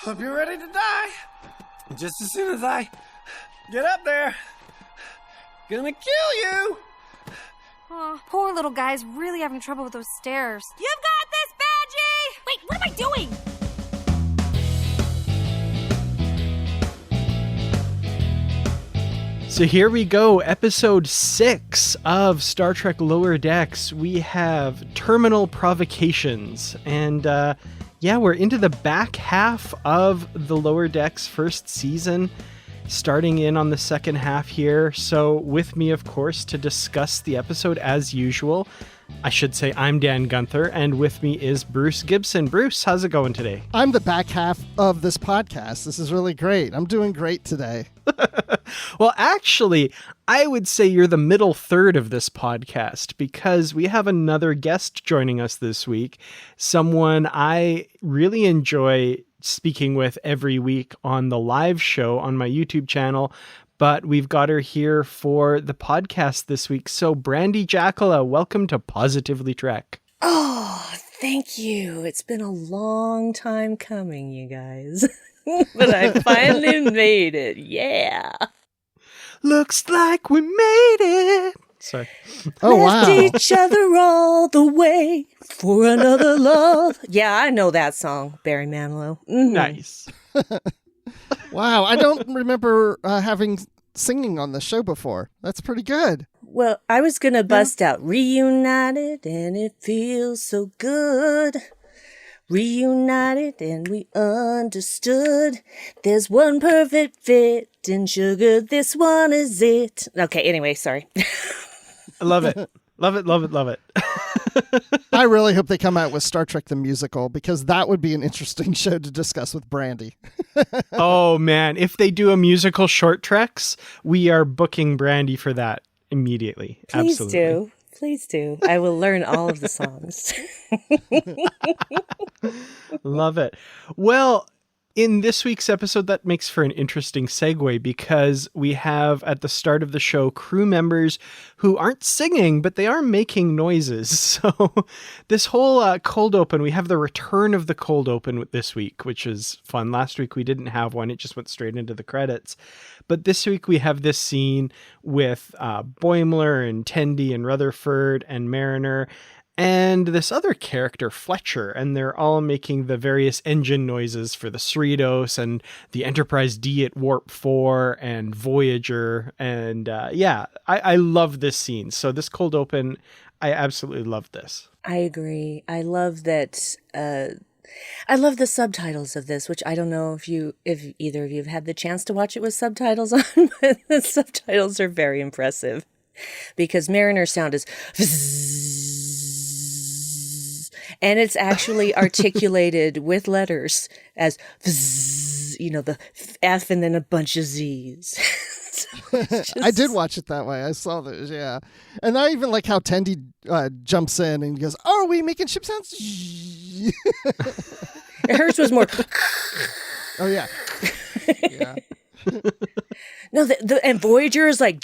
Hope you're ready to die. Just as soon as I get up there, gonna kill you. Oh, poor little guy's really having trouble with those stairs. You've got this, Badgie! Wait, what am I doing? So here we go, episode 6 of Star Trek Lower Decks. We have Terminal Provocations, and we're into the back half of the Lower Decks first season, starting in on the second half here. So with me, of course, to discuss the episode as usual, I should say I'm Dan Gunther, and with me is Bruce Gibson. Bruce, how's it going today? I'm the back half of this podcast. This is really great. I'm doing great today. Well, actually, I would say you're the middle third of this podcast because we have another guest joining us this week, someone I really enjoy speaking with every week on the live show on my YouTube channel, but we've got her here for the podcast this week. So Brandi Jackola, welcome to Positively Trek. Oh, thank you. It's been a long time coming, you guys. But I finally made it. Yeah. Looks like we made it. Sorry. Oh, Left wow. each other all the way for another love. Yeah, I know that song, Barry Manilow. Mm-hmm. Nice. Wow. I don't remember having singing on the show before. That's pretty good. Well, I was going to bust out reunited and it feels so good. Reunited and we understood. There's one perfect fit in sugar. This one is it. Okay, anyway, sorry. I love it. Love it, love it, love it. I really hope they come out with Star Trek the Musical, because that would be an interesting show to discuss with Brandi. Oh, man. If they do a musical short treks, we are booking Brandi for that immediately. Please Absolutely. do. Please do. I will learn all of the songs. Love it. Well, in this week's episode, that makes for an interesting segue because we have at the start of the show crew members who aren't singing, but they are making noises. So this whole cold open, we have the return of the cold open this week, which is fun. Last week we didn't have one. It just went straight into the credits. But this week we have this scene with Boimler and Tendi and Rutherford and Mariner and this other character, Fletcher, and they're all making the various engine noises for the Cerritos and the Enterprise D at Warp 4 and Voyager. And I love this scene. So this cold open, I absolutely love this. I agree. I love that. I love the subtitles of this, which I don't know if either of you have had the chance to watch it with subtitles on, but the subtitles are very impressive because Mariner's sound is and it's actually articulated with letters as the F and then a bunch of Z's. I did watch it that way. I saw those, yeah. And I even like how Tendi jumps in and goes, "Oh, are we making ship sounds?" Hers was more. Oh, yeah. Yeah. No, and Voyager is like.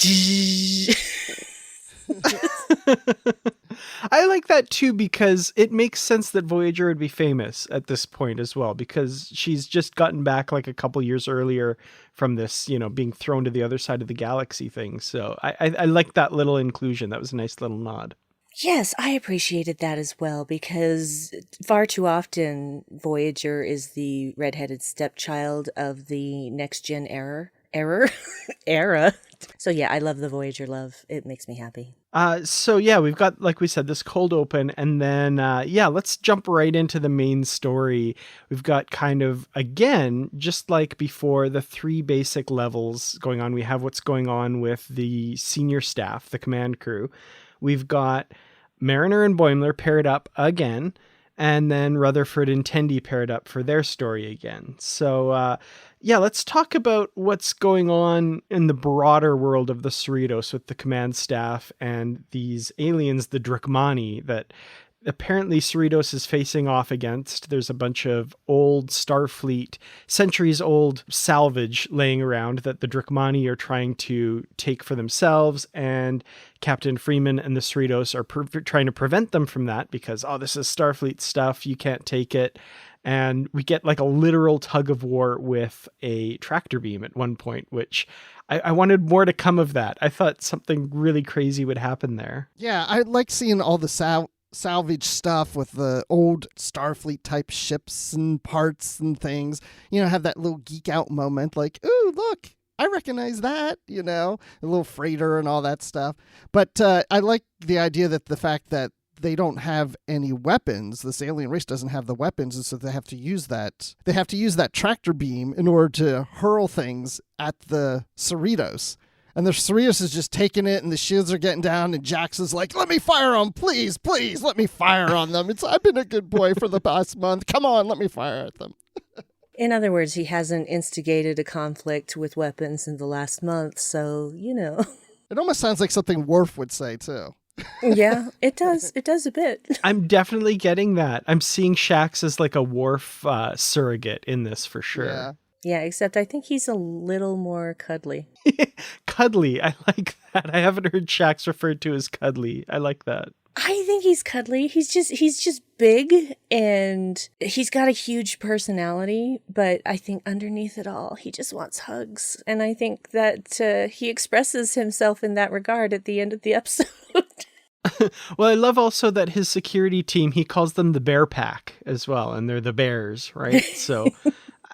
I like that too because it makes sense that Voyager would be famous at this point as well because she's just gotten back like a couple years earlier from this, being thrown to the other side of the galaxy thing. So I like that little inclusion. That was a nice little nod. Yes, I appreciated that as well because far too often Voyager is the redheaded stepchild of the next gen era. So yeah, I love the Voyager love. It makes me happy. We've got, like we said, this cold open, and then, let's jump right into the main story. We've got kind of, again, just like before, the 3 basic levels going on. We have what's going on with the senior staff, the command crew. We've got Mariner and Boimler paired up again, and then Rutherford and Tendi paired up for their story again. So, let's talk about what's going on in the broader world of the Cerritos with the command staff and these aliens, the Drachmani, that apparently Cerritos is facing off against. There's a bunch of old Starfleet, centuries-old salvage laying around that the Drachmani are trying to take for themselves, and Captain Freeman and the Cerritos are trying to prevent them from that because, this is Starfleet stuff, you can't take it. And we get like a literal tug of war with a tractor beam at one point, which I wanted more to come of that. I thought something really crazy would happen there. Yeah, I like seeing all the salvage stuff with the old Starfleet type ships and parts and things. Have that little geek out moment like, ooh, look, I recognize that, a little freighter and all that stuff. But I like the idea that the fact that they don't have any weapons, this alien race doesn't have the weapons, and so they have to use that. They have to use that tractor beam in order to hurl things at the Cerritos. And the Cerritos is just taking it, and the shields are getting down, and Jax is like, let me fire on them, please, let me fire on them. I've been a good boy for the past month. Come on, let me fire at them. In other words, he hasn't instigated a conflict with weapons in the last month, so, It almost sounds like something Worf would say, too. Yeah, it does. It does a bit. I'm definitely getting that. I'm seeing Shax as like a Worf surrogate in this for sure. Yeah. Yeah, except I think he's a little more cuddly. Cuddly. I like that. I haven't heard Shax referred to as cuddly. I like that. I think he's cuddly. He's just big, and he's got a huge personality, but I think underneath it all, he just wants hugs. And I think that he expresses himself in that regard at the end of the episode. Well, I love also that his security team, he calls them the Bear Pack as well, and they're the bears, right? So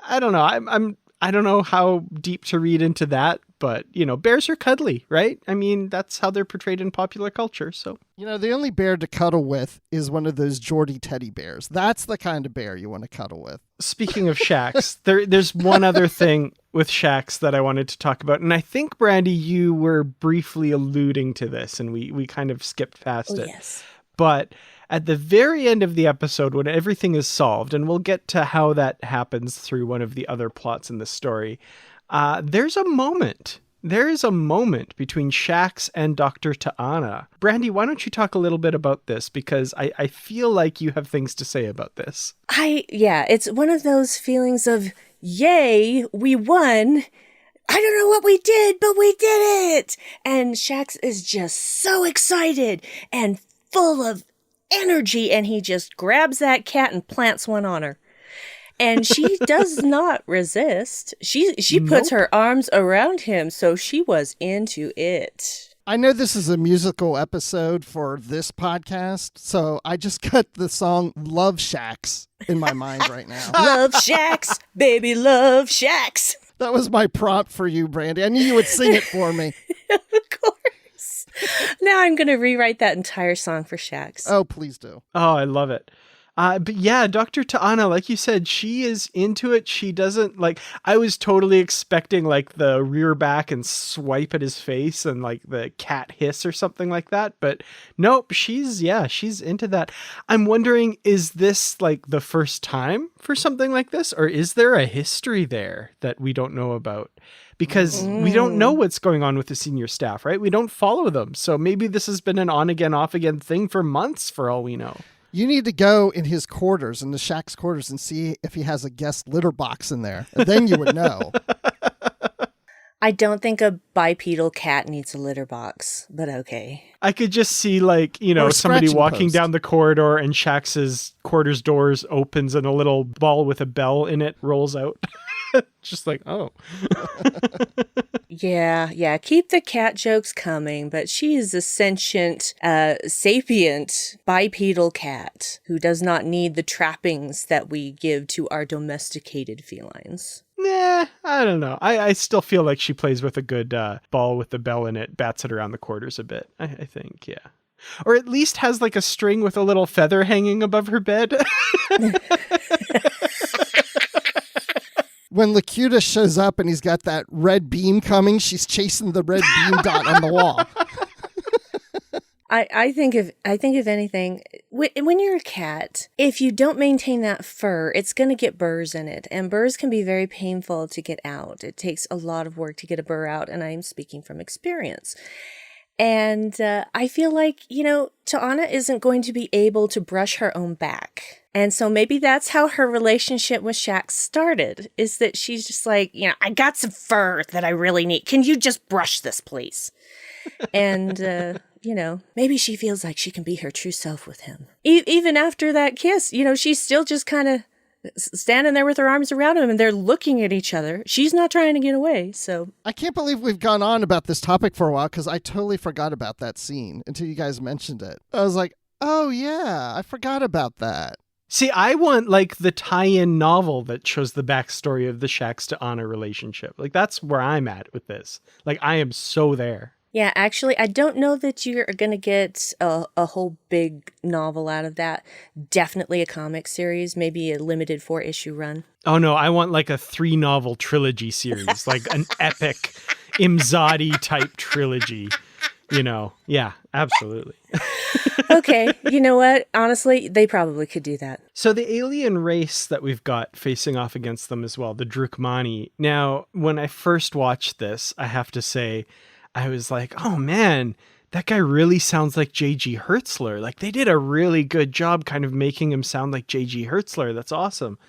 I don't know. I don't know how deep to read into that, but, bears are cuddly, right? I mean, that's how they're portrayed in popular culture, so. The only bear to cuddle with is one of those Geordie teddy bears. That's the kind of bear you want to cuddle with. Speaking of Shax, there's one other thing with Shax that I wanted to talk about, and I think, Brandi, you were briefly alluding to this, and we kind of skipped past it. Yes. But at the very end of the episode, when everything is solved, and we'll get to how that happens through one of the other plots in the story, there's a moment. There is a moment between Shax and Dr. T'Ana. Brandi, why don't you talk a little bit about this? Because I feel like you have things to say about this. It's one of those feelings of, yay, we won. I don't know what we did, but we did it. And Shax is just so excited and full of energy, and he just grabs that cat and plants one on her. And she does not resist. She puts her arms around him, so she was into it. I know this is a musical episode for this podcast, so I just got the song Love Shax in my mind right now. Love Shax, baby, love Shax. That was my prompt for you, Brandi. I knew you would sing it for me. Of course. Now I'm going to rewrite that entire song for Shax. Oh, please do. Oh, I love it. But yeah, Dr. T'Ana, like you said, she is into it. She doesn't I was totally expecting like the rear back and swipe at his face and like the cat hiss or something like that. But nope, she's into that. I'm wondering, is this like the first time for something like this? Or is there a history there that we don't know about? Because we don't know what's going on with the senior staff, right? We don't follow them. So maybe this has been an on again, off again thing for months for all we know. You need to go in his quarters, in the Shack's quarters, and see if he has a guest litter box in there. And then you would know. I don't think a bipedal cat needs a litter box, but okay. I could just see somebody walking down the corridor and Shax's quarters doors opens and a little ball with a bell in it rolls out. Just like, oh. Yeah. Keep the cat jokes coming, but she is a sentient, sapient, bipedal cat who does not need the trappings that we give to our domesticated felines. Nah, I don't know. I still feel like she plays with a good ball with the bell in it, bats it around the quarters a bit, I think, yeah. Or at least has like a string with a little feather hanging above her bed. When Lacuta shows up and he's got that red beam coming, she's chasing the red beam dot on the wall. I think if anything, when you're a cat, if you don't maintain that fur, it's going to get burrs in it. And burrs can be very painful to get out. It takes a lot of work to get a burr out. And I'm speaking from experience. And I feel like, T'Ana isn't going to be able to brush her own back. And so maybe that's how her relationship with Shax started, is that she's just like, I got some fur that I really need. Can you just brush this, please? And, maybe she feels like she can be her true self with him. Even after that kiss, she's still just kind of standing there with her arms around him, and they're looking at each other. She's not trying to get away, so... I can't believe we've gone on about this topic for a while, because I totally forgot about that scene until you guys mentioned it. I was like, oh yeah, I forgot about that. See, I want like the tie-in novel that shows the backstory of the Shax to Anna relationship. Like that's where I'm at with this. Like I am so there. Yeah, actually, I don't know that you're going to get a whole big novel out of that. Definitely a comic series, maybe a limited 4-issue run. Oh no, I want like a 3-novel trilogy series, like an epic Imzadi type trilogy. You know, yeah, absolutely. Okay, you know what? Honestly, they probably could do that. So the alien race that we've got facing off against them as well, the Drukmani. Now, when I first watched this, I have to say, I was like, oh man, that guy really sounds like J.G. Hertzler. Like they did a really good job kind of making him sound like J.G. Hertzler. That's awesome.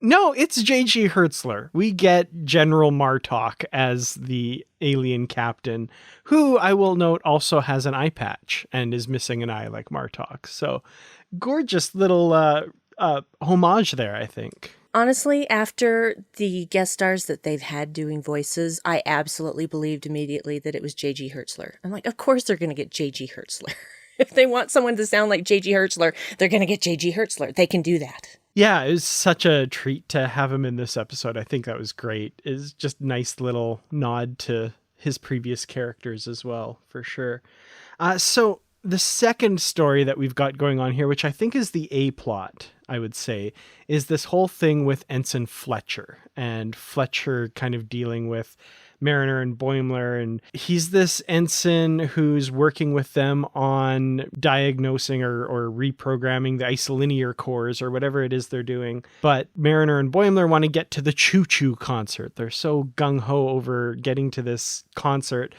No, it's J.G. Hertzler. We get General Martok as the alien captain, who I will note also has an eye patch and is missing an eye like Martok. So gorgeous little homage there, I think. Honestly, after the guest stars that they've had doing voices, I absolutely believed immediately that it was J.G. Hertzler. I'm like, of course they're going to get J.G. Hertzler. If they want someone to sound like J.G. Hertzler, they're going to get J.G. Hertzler. They can do that. Yeah, it was such a treat to have him in this episode. I think that was great. It's just nice little nod to his previous characters as well, for sure. So the second story that we've got going on here, which I think is the A plot, I would say, is this whole thing with Ensign Fletcher and Fletcher kind of dealing with Mariner and Boimler. And he's this ensign who's working with them on diagnosing or reprogramming the isolinear cores or whatever it is they're doing. But Mariner and Boimler want to get to the choo-choo concert. They're so gung-ho over getting to this concert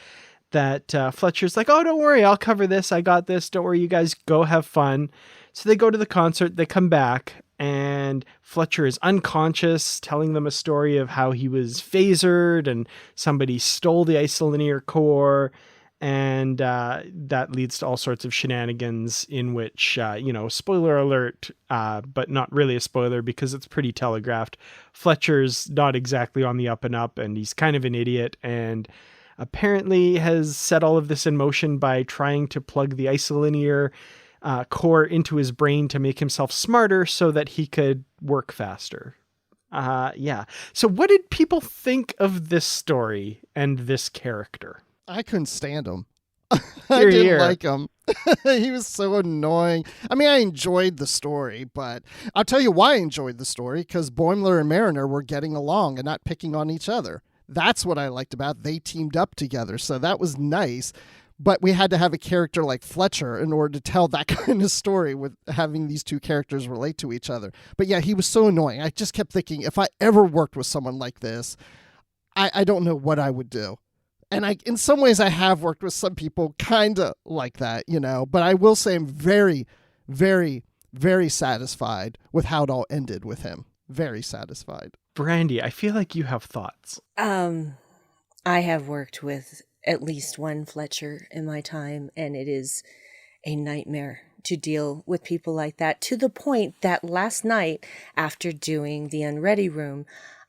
that Fletcher's like, oh, don't worry, I'll cover this. I got this. Don't worry, you guys go have fun. So they go to the concert, they come back, and Fletcher is unconscious, telling them a story of how he was phasered and somebody stole the isolinear core. And that leads to all sorts of shenanigans in which, spoiler alert, but not really a spoiler because it's pretty telegraphed. Fletcher's not exactly on the up and up, and he's kind of an idiot, and apparently has set all of this in motion by trying to plug the isolinear core into his brain to make himself smarter so that he could work faster. Yeah. So what did people think of this story and this character? I couldn't stand him. I didn't like him. He was so annoying. I mean, I enjoyed the story, but I'll tell you why I enjoyed the story, because Boimler and Mariner were getting along and not picking on each other. That's what I liked about it. They teamed up together, so that was nice. But we had to have a character like Fletcher in order to tell that kind of story with having these two characters relate to each other. But yeah, he was so annoying. I just kept thinking, if I ever worked with someone like this, I don't know what I would do. And in some ways, I have worked with some people kind of like that, But I will say I'm very, very, very satisfied with how it all ended with him. Very satisfied. Brandi, I feel like you have thoughts. I have worked with at least one Fletcher in my time, and it is a nightmare to deal with people like that, to the point that last night, after doing the Unready Room,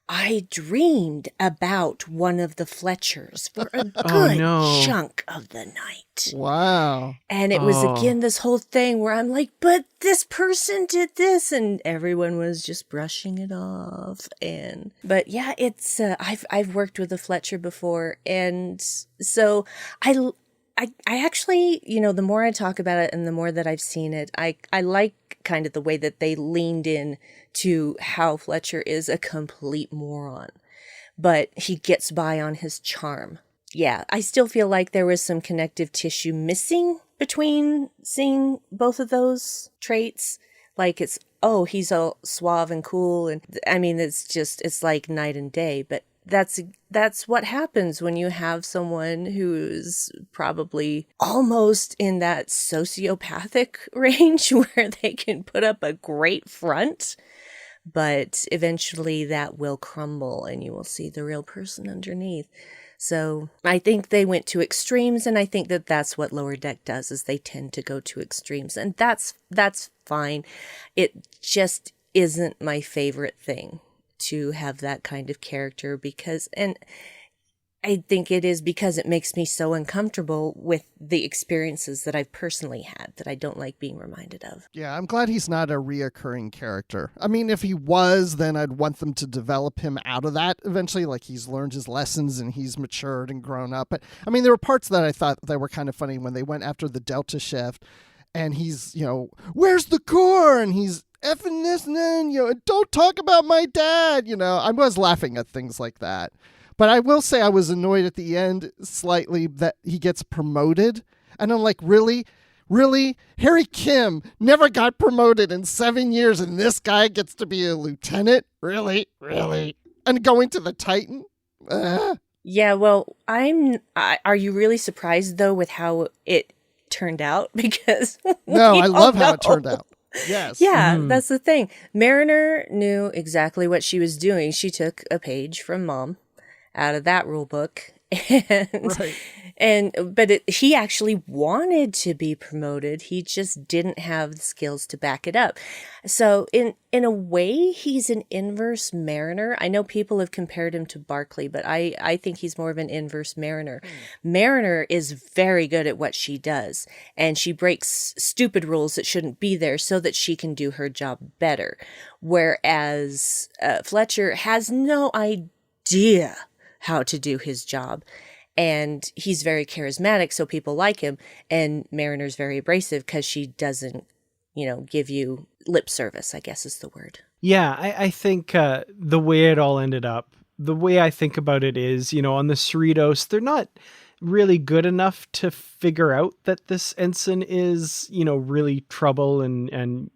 I dreamed about one of the Fletchers for a good chunk of the night. Wow. And it was again this whole thing where I'm like, but this person did this, and everyone was just brushing it off. But yeah, it's I've worked with a Fletcher before, and so I actually, the more I talk about it and the more that I've seen it, I like kind of the way that they leaned in to how Fletcher is a complete moron, but he gets by on his charm. Yeah, I still feel like there was some connective tissue missing between seeing both of those traits. Like he's all suave and cool. And I mean, it's like night and day, but that's what happens when you have someone who's probably almost in that sociopathic range where they can put up a great front, but eventually that will crumble and you will see the real person underneath. So I think they went to extremes, and I think that that's what Lower Deck does, is they tend to go to extremes, and that's fine. It isn't my favorite thing to have that kind of character because, and I think it is because it makes me so uncomfortable with the experiences that I've personally had that I don't like being reminded of. Yeah, I'm glad he's not a reoccurring character. I mean, if he was, then I'd want them to develop him out of that eventually, like he's learned his lessons and he's matured and grown up. But I mean, there were parts that I thought that were kind of funny when they went after the Delta shift and he's, where's the core? And he's effing this and then, don't talk about my dad. I was laughing at things like that. But I will say I was annoyed at the end slightly that he gets promoted. And I'm like, really? Really? Harry Kim never got promoted in 7 years and this guy gets to be a lieutenant? Really? Really? And going to the Titan? Yeah, well, are you really surprised, though, with how it turned out? Because no, I love how it turned out. Yes. Yeah, That's the thing. Mariner knew exactly what she was doing. She took a page from Mom out of that rule book. But he actually wanted to be promoted. He just didn't have the skills to back it up. So in a way, he's an inverse Mariner. I know people have compared him to Barclay, but I think he's more of an inverse Mariner. Mariner is very good at what she does, and she breaks stupid rules that shouldn't be there so that she can do her job better. Whereas Fletcher has no idea how to do his job. And he's very charismatic, so people like him. And Mariner's very abrasive because she doesn't, give you lip service, I guess is the word. Yeah, I think the way it all ended up, the way I think about it is, on the Cerritos, they're not really good enough to figure out that this ensign is, really trouble and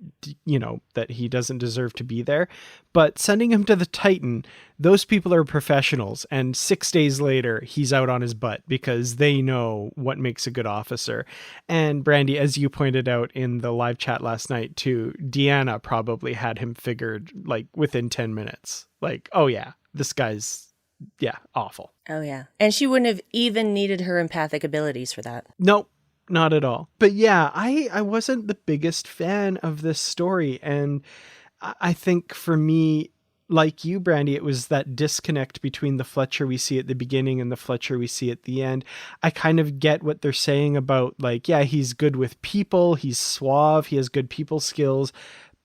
that he doesn't deserve to be there. But sending him to the Titan, those people are professionals. And 6 days later, he's out on his butt because they know what makes a good officer. And Brandi, as you pointed out in the live chat last night too, Deanna probably had him figured like within 10 minutes. Like, oh yeah, this guy's awful. Oh, yeah. And she wouldn't have even needed her empathic abilities for that. Nope, not at all. But yeah, I wasn't the biggest fan of this story. And I think for me, like you, Brandi, it was that disconnect between the Fletcher we see at the beginning and the Fletcher we see at the end. I kind of get what they're saying about, like, yeah, he's good with people, he's suave, he has good people skills.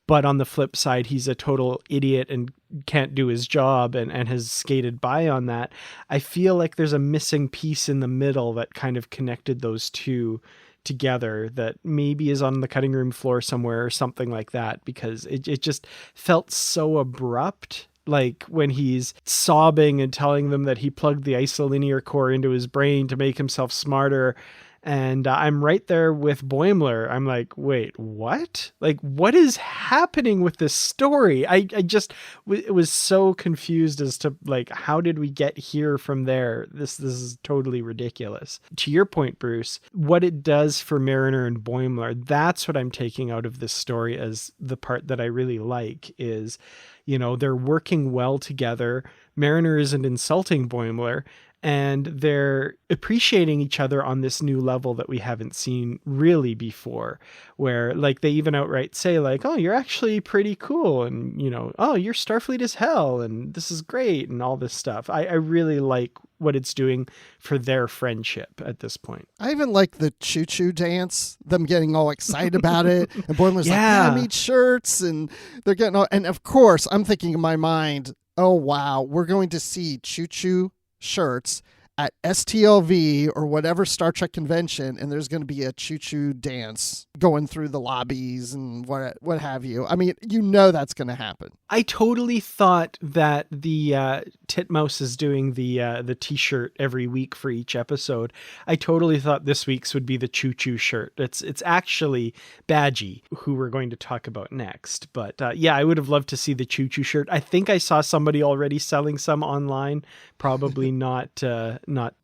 But on the flip side, he's a total idiot and can't do his job and has skated by on that. I feel like there's a missing piece in the middle that kind of connected those two together that maybe is on the cutting room floor somewhere or something like that, because it just felt so abrupt. Like when he's sobbing and telling them that he plugged the isolinear core into his brain to make himself smarter. And I'm right there with Boimler. I'm like, wait, what? Like, what is happening with this story? I just was so confused as to, like, how did we get here from there? This is totally ridiculous. To your point, Bruce, what it does for Mariner and Boimler, that's what I'm taking out of this story as the part that I really like is, they're working well together. Mariner isn't insulting Boimler. And they're appreciating each other on this new level that we haven't seen really before, where like they even outright say like, oh, you're actually pretty cool. And, oh, your Starfleet is hell. And this is great. And all this stuff. I really like what it's doing for their friendship at this point. I even like the choo-choo dance, them getting all excited about it. And Boimler's like, I made shirts. And they're getting all, and of course, I'm thinking in my mind, oh, wow, we're going to see choo-choo shirts at STLV or whatever Star Trek convention, and there's going to be a choo-choo dance going through the lobbies and what have you. I mean, that's going to happen. I totally thought that the Titmouse is doing the T-shirt every week for each episode. I totally thought this week's would be the choo-choo shirt. It's actually Badgie, who we're going to talk about next. But I would have loved to see the choo-choo shirt. I think I saw somebody already selling some online, probably not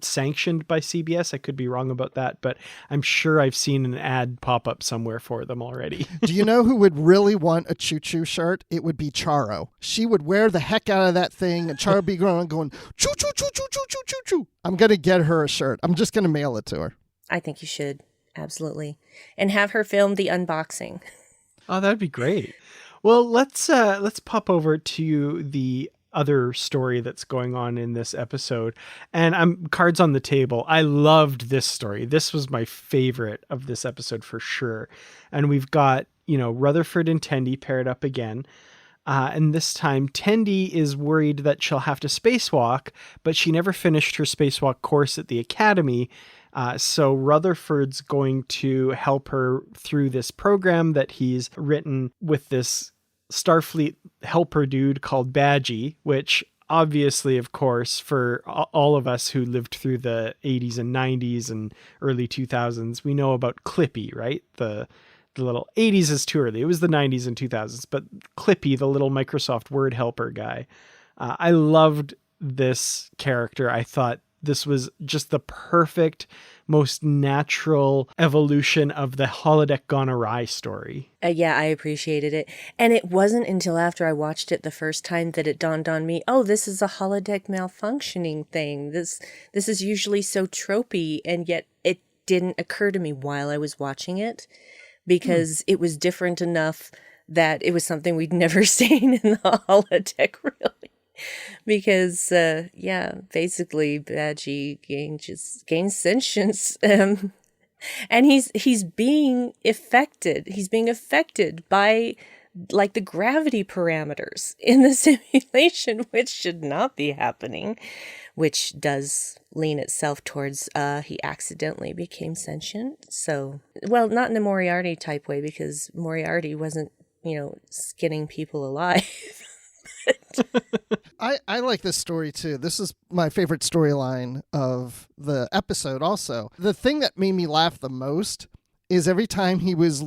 sanctioned by CBS. I could be wrong about that, but I'm sure I've seen an ad pop up somewhere for them already. Do you know who would really want a choo-choo shirt? It would be Charo. She would wear the heck out of that thing, and Charo would be going choo-choo, choo-choo, choo-choo, choo-choo. I'm going to get her a shirt. I'm just going to mail it to her. I think you should. Absolutely. And have her film the unboxing. Oh, that'd be great. Well, let's pop over to the other story that's going on in this episode. And I'm cards on the table. I loved this story. This was my favorite of this episode for sure. And we've got, Rutherford and Tendi paired up again. And this time, Tendi is worried that she'll have to spacewalk, but she never finished her spacewalk course at the academy. So Rutherford's going to help her through this program that he's written with this Starfleet helper dude called Badgie, which obviously, of course, for all of us who lived through the 80s and 90s and early 2000s, we know about Clippy, right? The little 80s is too early. It was the 90s and 2000s, but Clippy, the little Microsoft Word helper guy. I loved this character. I thought this was just the perfect, most natural evolution of the holodeck gone awry story. Yeah, I appreciated it. And it wasn't until after I watched it the first time that it dawned on me, oh, this is a holodeck malfunctioning thing. This is usually so tropey, and yet it didn't occur to me while I was watching it because it was different enough that it was something we'd never seen in the holodeck, really. Because, basically Badgie gains sentience, and he's being affected. He's being affected by, like, the gravity parameters in the simulation, which should not be happening, which does lean itself towards he accidentally became sentient. So, well, not in a Moriarty type way, because Moriarty wasn't, skinning people alive. I like this story too. This is my favorite storyline of the episode also. The thing that made me laugh the most is every time he was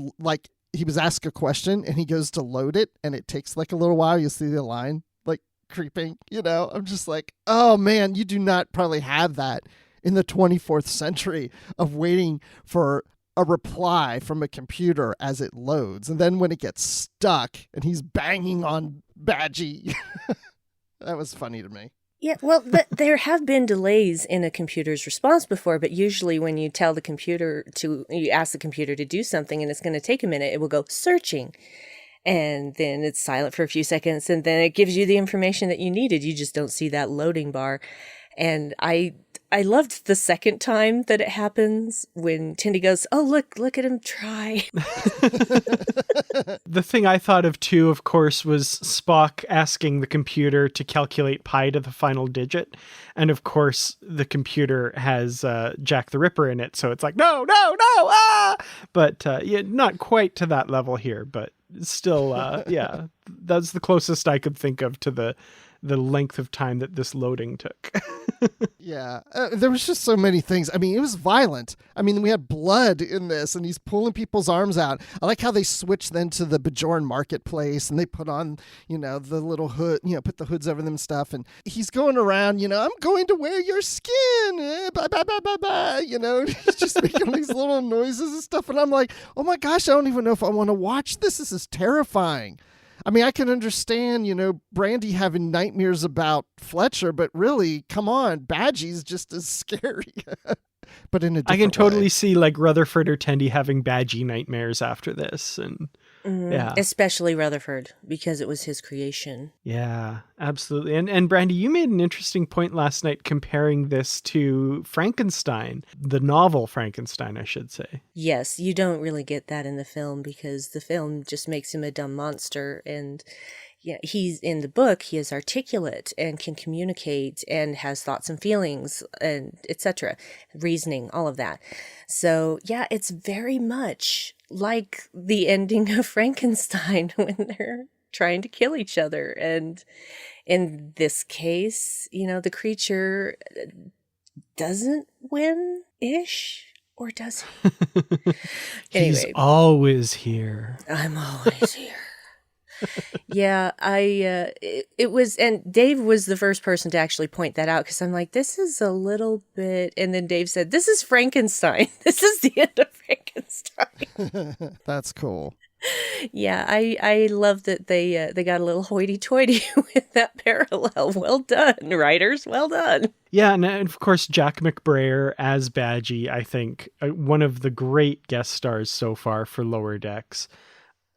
asked a question and he goes to load it and it takes like a little while, you see the line like creeping, I'm just like, oh man, you do not probably have that in the 24th century of waiting for a reply from a computer as it loads. And then when it gets stuck and he's banging on Badgie, that was funny to me. Yeah, well, there have been delays in a computer's response before, but usually when you ask the computer to do something and it's going to take a minute, it will go searching. And then it's silent for a few seconds, and then it gives you the information that you needed. You just don't see that loading bar. And I loved the second time that it happens when Tendi goes, oh, look at him try. The thing I thought of too, of course, was Spock asking the computer to calculate pi to the final digit. And of course, the computer has Jack the Ripper in it. So it's like, no, ah! But not quite to that level here, but still, that's the closest I could think of to the length of time that this loading took. Yeah, there was just so many things. I mean, it was violent. I mean, we had blood in this, and he's pulling people's arms out. I like how they switch then to the Bajoran marketplace, and they put on, the little hood, put the hoods over them and stuff. And he's going around, I'm going to wear your skin. Blah, blah, blah, blah, blah. He's just making these little noises and stuff. And I'm like, oh my gosh, I don't even know if I want to watch this. This is terrifying. I mean, I can understand, Brandi having nightmares about Fletcher, but really, come on, Badgie's just as scary. But in a different I can totally way. see like Rutherford or Tendi having Badgie nightmares after this. And yeah. Especially Rutherford, because it was his creation. Yeah, absolutely. And Brandi, you made an interesting point last night comparing this to Frankenstein, the novel Frankenstein, I should say. Yes, you don't really get that in the film because the film just makes him a dumb monster. And yeah, he's in the book, he is articulate and can communicate and has thoughts and feelings and etc. Reasoning, all of that. So yeah, it's very much like the ending of Frankenstein when they're trying to kill each other. And in this case, the creature doesn't win-ish, or does he? He's Anyway, always here. I'm always here. Yeah, it was, and Dave was the first person to actually point that out because I'm like, this is a little bit, and then Dave said, this is Frankenstein. This is the end of Frankenstein. That's cool. Yeah, I love that they got a little hoity-toity with that parallel. Well done, writers. Well done. Yeah, and of course, Jack McBrayer as Badgie, I think, one of the great guest stars so far for Lower Decks.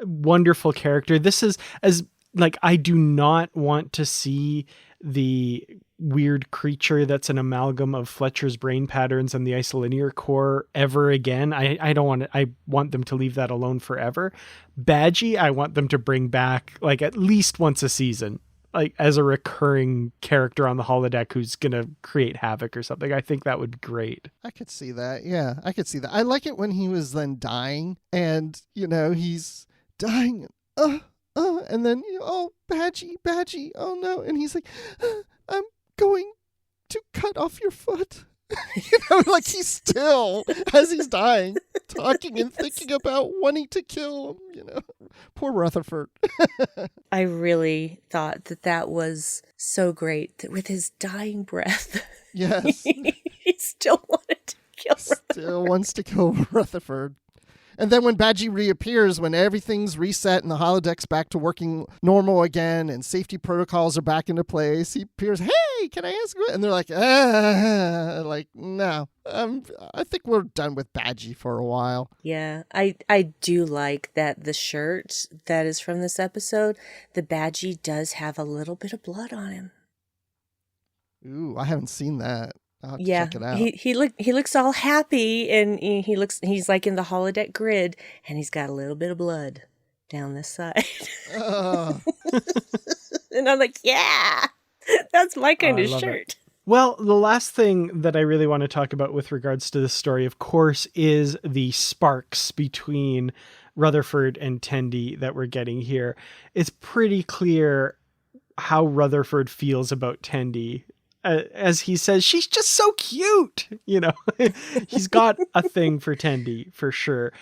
wonderful character. This is as like, I do not want to see the weird creature that's an amalgam of Fletcher's brain patterns and the isolinear core ever again. I don't want it. I want them to leave that alone forever. Badgie, I want them to bring back like at least once a season, like as a recurring character on the holodeck who's going to create havoc or something. I think that would be great. I could see that. Yeah, I could see that. I like it when he was then dying and, he's dying. And then, oh, Badgie, oh no. And he's like, I'm going to cut off your foot. Like he's still, as he's dying, talking and thinking about wanting to kill him, Poor Rutherford. I really thought that was so great that with his dying breath, Yes. he still wanted to kill Rutherford. Still wants to kill Rutherford. And then when Badgie reappears, when everything's reset and the holodeck's back to working normal again and safety protocols are back into place, he appears, hey, can I ask you? And they're like, no, I think we're done with Badgie for a while. Yeah, I do like that the shirt that is from this episode, the Badgie does have a little bit of blood on him. Ooh, I haven't seen that. I'll have to Yeah, check it out. he looks all happy, and he's like in the holodeck grid, and he's got a little bit of blood down this side. Oh. And I'm like, yeah, that's my kind of love shirt. it. Well, the last thing that I really want to talk about with regards to this story, of course, is the sparks between Rutherford and Tendi that we're getting here. It's pretty clear how Rutherford feels about Tendi. As he says, she's just so cute. He's got a thing for Tendi for sure.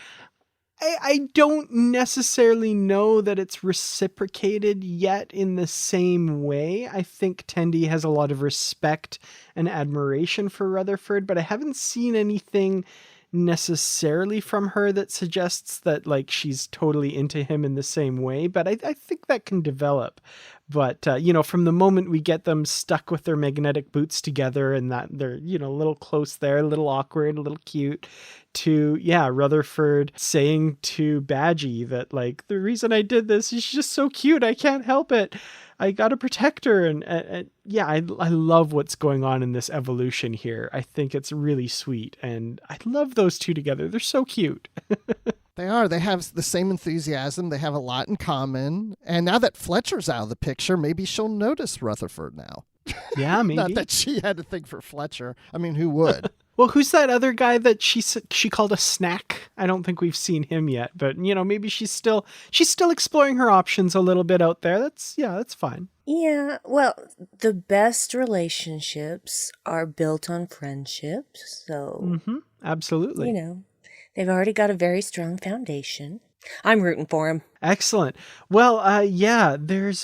I don't necessarily know that it's reciprocated yet in the same way. I think Tendi has a lot of respect and admiration for Rutherford, but I haven't seen anything necessarily from her that suggests that like she's totally into him in the same way, but I think that can develop. But from the moment we get them stuck with their magnetic boots together and that they're a little close there, a little awkward, a little cute, to Rutherford saying to Badgie that like the reason I did this is she's just so cute, I can't help it, I gotta protect her. And I love what's going on in this evolution here. I think it's really sweet, and I love those two together. They're so cute. They are. They have the same enthusiasm. They have a lot in common. And now that Fletcher's out of the picture, maybe she'll notice Rutherford now. Yeah, maybe. Not that she had to think for Fletcher. I mean, who would? Well, who's that other guy that she called a snack? I don't think we've seen him yet, but maybe she's still exploring her options a little bit out there. That's fine. Yeah, well, the best relationships are built on friendship, so Absolutely. They've already got a very strong foundation. I'm rooting for him. Excellent. Well, there's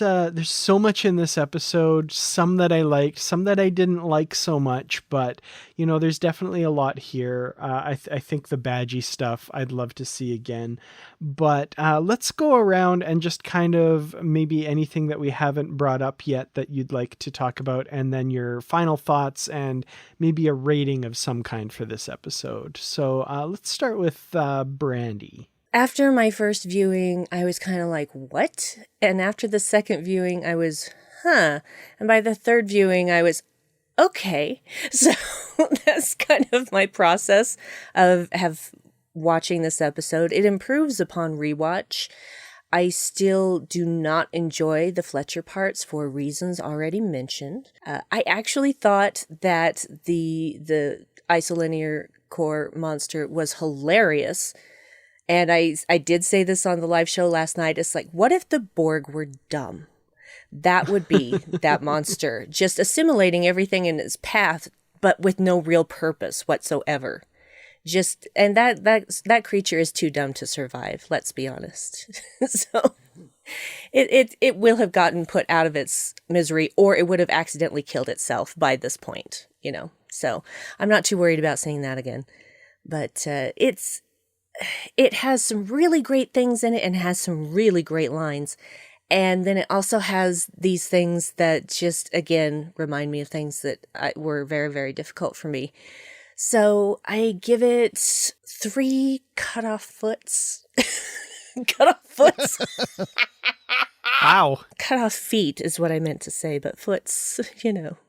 so much in this episode, some that I liked, some that I didn't like so much, but there's definitely a lot here. I think the Badgie stuff I'd love to see again, but let's go around and just kind of maybe anything that we haven't brought up yet that you'd like to talk about, and then your final thoughts and maybe a rating of some kind for this episode. So let's start with Brandi. After my first viewing, I was kind of like, what? And after the second viewing, I was, huh. And by the third viewing, I was, okay. So that's kind of my process of watching this episode. It improves upon rewatch. I still do not enjoy the Fletcher parts for reasons already mentioned. I actually thought that the isolinear core monster was hilarious. And I did say this on the live show last night. It's like, what if the Borg were dumb? That would be that monster, just assimilating everything in its path, but with no real purpose whatsoever. And that creature is too dumb to survive. Let's be honest. So it will have gotten put out of its misery, or it would have accidentally killed itself by this point. So I'm not too worried about seeing that again. But it has some really great things in it and has some really great lines. And then it also has these things that just, again, remind me of things that were very, very difficult for me. So I give it 3 cut-off foots. Cut off foot. Wow. Cut off feet is what I meant to say, but foots,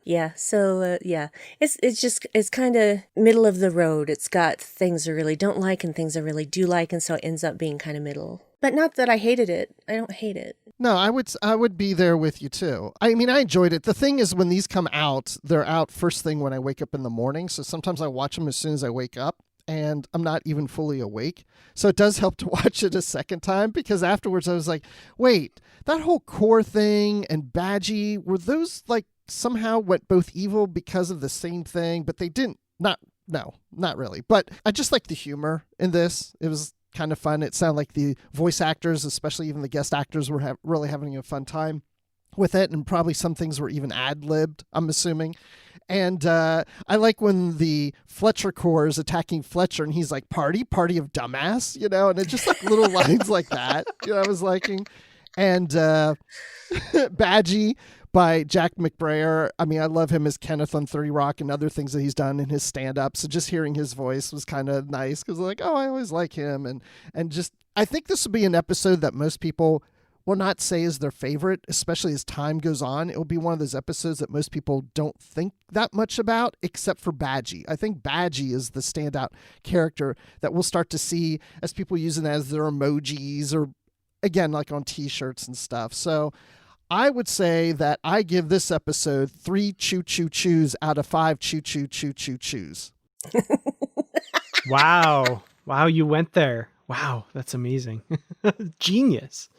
Yeah. So, it's kind of middle of the road. It's got things I really don't like and things I really do like. And so it ends up being kind of middle. But not that I hated it. I don't hate it. No, I would be there with you too. I mean, I enjoyed it. The thing is, when these come out, they're out first thing when I wake up in the morning. So sometimes I watch them as soon as I wake up, and I'm not even fully awake. So it does help to watch it a second time, because afterwards I was like, wait, that whole core thing and Badgie, were those like somehow went both evil because of the same thing? But they didn't. No, not really. But I just like the humor in this. It was kind of fun. It sounded like the voice actors, especially even the guest actors, were really having a fun time with it, and probably some things were even ad-libbed, I'm assuming. And I like when the Fletcher Corps is attacking Fletcher, and he's like, party of dumbass, and it's just like little lines like that, I was liking. And Badgie by Jack McBrayer. I mean, I love him as Kenneth on 30 Rock and other things that he's done in his stand-up. So just hearing his voice was kind of nice, because like, oh, I always like him. And just, I think this will be an episode that most people will not say is their favorite, especially as time goes on. It will be one of those episodes that most people don't think that much about, except for Badgie. I think Badgie is the standout character that we'll start to see as people using it as their emojis, or again, like on t-shirts and stuff. So I would say that I give this episode 3 choo-choo-choos out of 5 choo-choo-choo-choo-choos. Wow, you went there. Wow, that's amazing. Genius.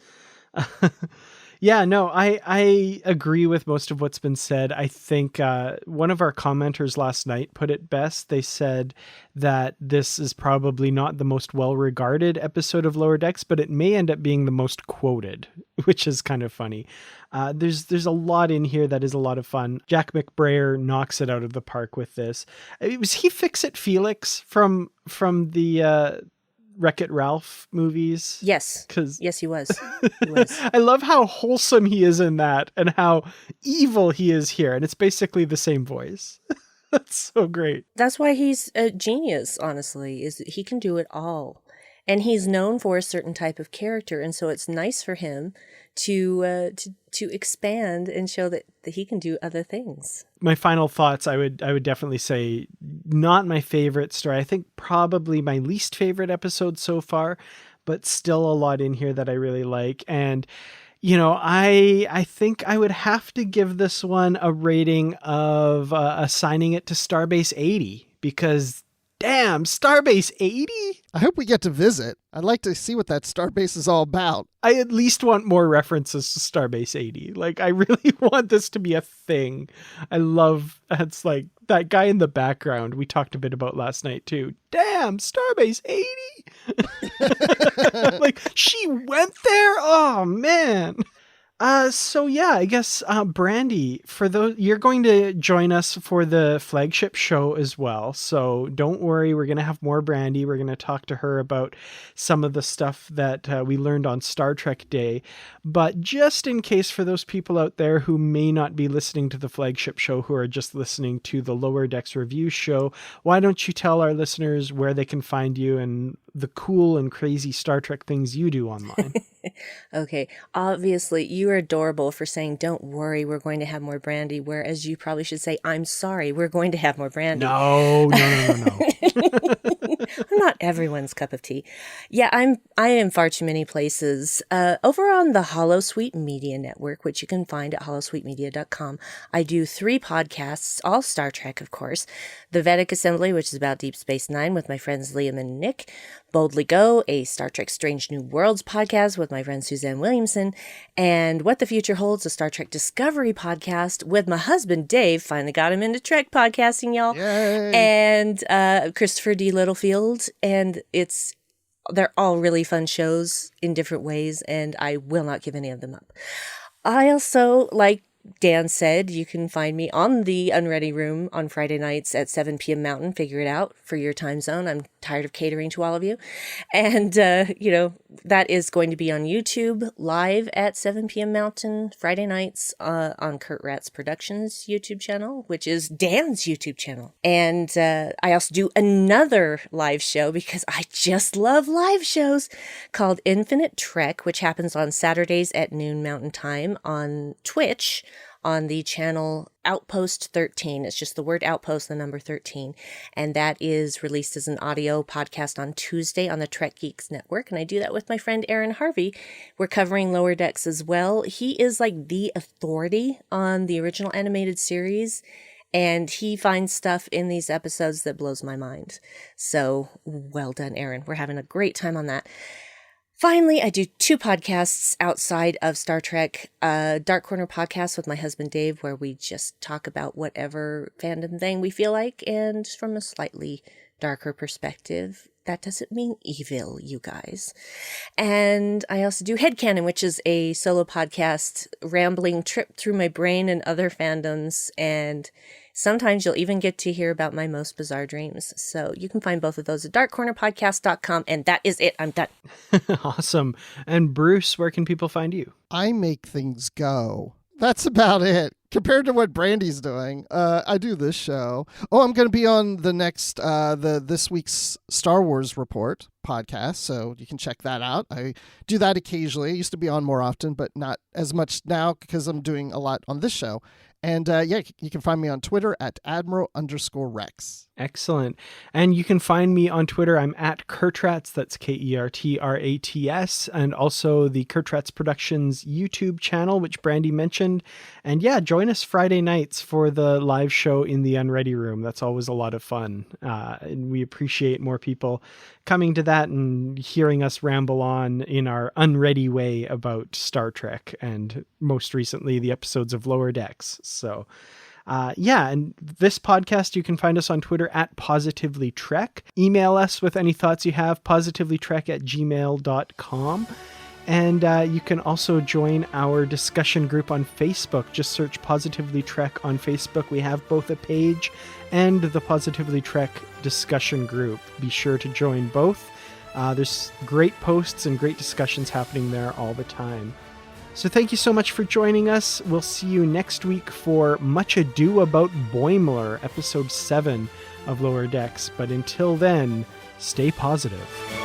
Yeah, no, I agree with most of what's been said. I think one of our commenters last night put it best. They said that this is probably not the most well-regarded episode of Lower Decks, but it may end up being the most quoted, which is kind of funny. There's a lot in here that is a lot of fun. Jack McBrayer knocks it out of the park with this. Was he Fix-It Felix from the Wreck-It Ralph movies? Yes. Yes, he was. I love how wholesome he is in that and how evil he is here. And it's basically the same voice. That's so great. That's why he's a genius, honestly, is that he can do it all. And he's known for a certain type of character. And so it's nice for him to expand and show that he can do other things. My final thoughts, I would definitely say not my favorite story. I think probably my least favorite episode so far, but still a lot in here that I really like. And, I think I would have to give this one a rating of assigning it to Starbase 80, because damn, Starbase 80? I hope we get to visit. I'd like to see what that Starbase is all about. I at least want more references to Starbase 80. Like, I really want this to be a thing. I love, it's like that guy in the background we talked a bit about last night too. Damn, Starbase 80? Like, she went there? Oh, man. So yeah, I guess, Brandi, for those, you're going to join us for the flagship show as well. So don't worry, we're going to have more Brandi. We're going to talk to her about some of the stuff that we learned on Star Trek Day. But just in case, for those people out there who may not be listening to the flagship show, who are just listening to the Lower Decks review show, why don't you tell our listeners where they can find you and the cool and crazy Star Trek things you do online? Okay, obviously you are adorable for saying, don't worry, we're going to have more Brandi, whereas you probably should say, I'm sorry, we're going to have more Brandi. No. I'm not everyone's cup of tea. Yeah, I am far too many places. Over on the Holosuite Media Network, which you can find at holosuitemedia.com, I do 3 podcasts, all Star Trek, of course. The Vedic Assembly, which is about Deep Space Nine with my friends Liam and Nick. Boldly Go, a Star Trek Strange New Worlds podcast with my friend Suzanne Williamson. And What the Future Holds, a Star Trek Discovery podcast with my husband Dave. Finally got him into Trek podcasting, y'all. Yay. And Christopher D. Littlefield. And they're all really fun shows in different ways, and I will not give any of them up. I also like Dan said, you can find me on the Unready Room on Friday nights at 7 p.m. Mountain. Figure it out for your time zone. I'm tired of catering to all of you. And, that is going to be on YouTube live at 7 p.m. Mountain Friday nights on Kurt Ratz Productions YouTube channel, which is Dan's YouTube channel. And I also do another live show because I just love live shows called Infinite Trek, which happens on Saturdays at noon Mountain Time on Twitch on the channel Outpost 13. It's just the word Outpost, the number 13. And that is released as an audio podcast on Tuesday on the Trek Geeks Network. And I do that with my friend Aaron Harvey. We're covering Lower Decks as well. He is like the authority on the original animated series. And he finds stuff in these episodes that blows my mind. So well done, Aaron. We're having a great time on that. Finally, I do 2 podcasts outside of Star Trek. Dark Corner podcast with my husband Dave, where we just talk about whatever fandom thing we feel like, and from a slightly darker perspective. That doesn't mean evil, you guys. And I also do Headcanon, which is a solo podcast, rambling trip through my brain and other fandoms, and sometimes you'll even get to hear about my most bizarre dreams. So you can find both of those at darkcornerpodcast.com, and that is it. I'm done. Awesome. And Bruce, where can people find you? I make things go. That's about it. Compared to what Brandi's doing, I do this show. Oh, I'm going to be on the next, this week's Star Wars Report podcast, so you can check that out. I do that occasionally. I used to be on more often, but not as much now because I'm doing a lot on this show. And you can find me on Twitter at Admiral_Rex. Excellent. And you can find me on Twitter. I'm at Kurtrats. That's KERTRATS. And also the Kurtrats Productions YouTube channel, which Brandi mentioned. And yeah, join us Friday nights for the live show in the Unready Room. That's always a lot of fun. And we appreciate more people coming to that and hearing us ramble on in our unready way about Star Trek and most recently the episodes of Lower Decks. So and this podcast, you can find us on Twitter at PositivelyTrek. Email us with any thoughts you have, positivelytrek@gmail.com. And you can also join our discussion group on Facebook. Just search Positively Trek on Facebook. We have both a page and the Positively Trek discussion group. Be sure to join both. There's great posts and great discussions happening there all the time. So thank you so much for joining us. We'll see you next week for Much Ado About Boimler, episode 7 of Lower Decks. But until then, stay positive.